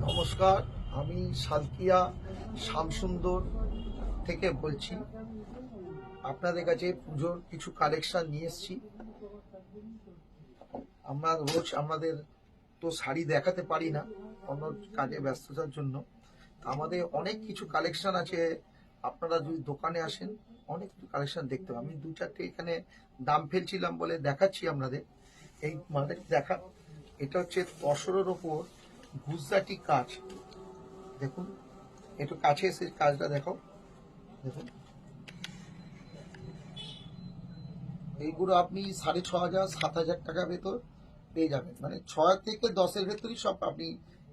নমস্কার, আমি সালকিয়া শ্যামসুন্দর থেকে বলছি। আপনাদের কাছে পুজোর কিছু কালেকশন নিয়ে এসেছি। আমরা রোজ আমাদের তো শাড়ি দেখাতে পারি না, অন্য কাজে ব্যস্ততার জন্য। আমাদের অনেক কিছু কালেকশন আছে। আপনারা যদি দোকানে আসেন অনেক কিছু কালেকশন দেখতে পাবেন। আমি দু চারটে এখানে দাম ফেলছিলাম বলে দেখাচ্ছি আপনাদের। এই মাদের দেখা, এটা হচ্ছে তসরের ওপর গুজরাটি কাজ। দেখুন, একটু কাছে এসে কাজটা দেখো। দেখুন, এইগুলো আপনি 6,500 7,000 টাকার ভেতর পেয়ে যাবেন। মানে 6 থেকে 10-এর ভেতরই সব আপনি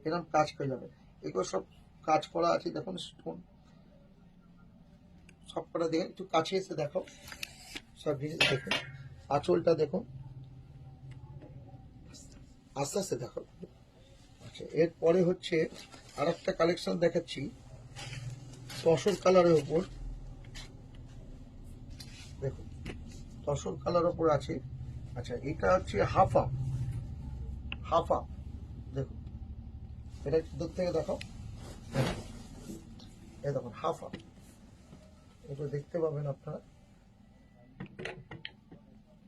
এরকম কাজ পেয়ে যাবেন। এগুলো সব কাজ করা আছে। দেখুন, স্টোন সব করা। দেখেন, একটু কাছে এসে দেখো সব জিনিস। দেখুন, আঁচলটা দেখুন, আস্তে আস্তে দেখো। আচ্ছা, এরপরে হচ্ছে আর একটা কালেকশন দেখাচ্ছি তসর কালারের উপর। দেখুন, তসর কালার ওপর আছে। আচ্ছা, এটা হচ্ছে হাফা হাফা। দেখুন, এটা একটু দূর থেকে দেখো। এই দেখুন হাফা, এটা দেখতে পাবেন আপনারা,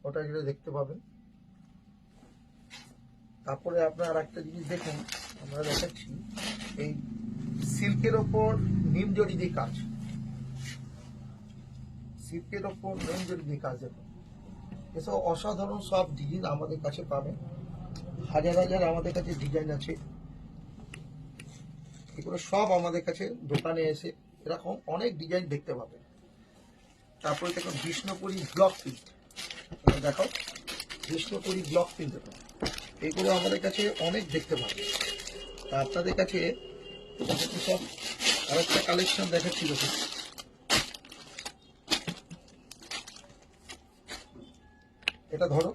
ওটা যেটা দেখতে পাবেন। তারপরে আপনার আর একটা জিনিস দেখুন, আমরা দেখাচ্ছি এই সিল্কের ওপর নিম জড়ি দিয়ে কাজ। সিল্কের ওপর নিম জড়ি দিয়ে কাজ। দেখুন, এসব অসাধারণ সব ডিজাইন আমাদের কাছে পাবেন। হাজার হাজার আমাদের কাছে ডিজাইন আছে। এগুলো সব আমাদের কাছে দোকানে এসে এরকম অনেক ডিজাইন দেখতে পাবেন। তারপরে দেখুন বিষ্ণুপুরি ব্লক প্রিন্ট। দেখো, বিষ্ণুপুরি ব্লক প্রিন্ট দেখুন, এগুলো আমাদের কাছে অনেক দেখতে পাবেন। তা আপনাদের কাছে সব আরেকটা কালেকশন দেখাচ্ছি। দেখুন, এটা ধরো।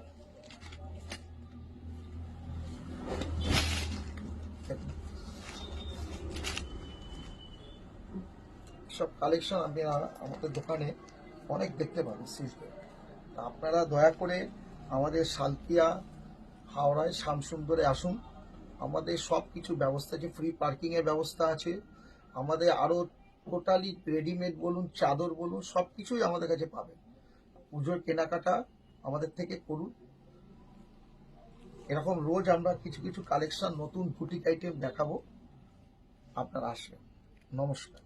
সব কালেকশন আপনি আমাদের দোকানে অনেক দেখতে পাবেন সিল্কে। তা আপনারা দয়া করে আমাদের সালকিয়া হাওড়ায় শ্যামসুন্দরে আসুন। আমাদের সব কিছু ব্যবস্থা আছে, ফ্রি পার্কিংয়ের ব্যবস্থা আছে। আমাদের আরও টোটালি রেডিমেড বলুন, চাদর বলুন, সব কিছুই আমাদের কাছে পাবেন। পুজোর কেনাকাটা আমাদের থেকে করুন। এরকম রোজ আমরা কিছু কিছু কালেকশন নতুন বুটিক আইটেম দেখাবো, আপনারা আসবেন। নমস্কার।